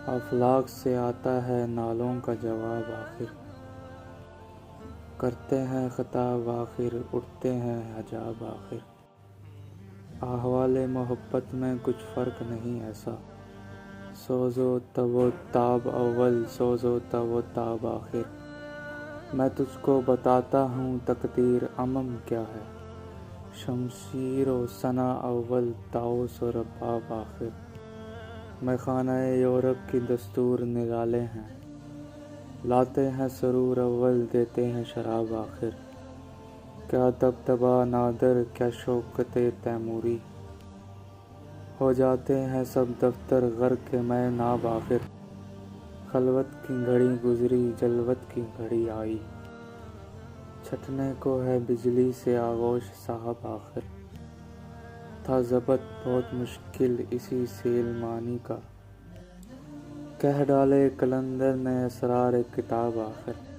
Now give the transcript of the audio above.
افلاک سے آتا ہے نالوں کا جواب آخر، کرتے ہیں خطاب آخر، اٹھتے ہیں حجاب آخر۔ احوال محبت میں کچھ فرق نہیں ایسا، سوز و تب و تاب اول، سوز و تب و تاب آخر۔ میں تجھ کو بتاتا ہوں تقدیر عمم کیا ہے، شمشیر و سنا اول، طاؤس و رباب آخر۔ میں خانہ یورپ کی دستور نرالے ہیں، لاتے ہیں سرور اول، دیتے ہیں شراب آخر۔ کیا دبدبا نادر، کیا شوکت تیموری، ہو جاتے ہیں سب دفتر غرق میں ناب آخر۔ خلوت کی گھڑی گزری، جلوت کی گھڑی آئی، چھٹنے کو ہے بجلی سے آغوش صاحب آخر۔ تھا ضبط بہت مشکل اسی سیل مانی کا، کہہ ڈالے قلندر نے اسرار کتاب آخر۔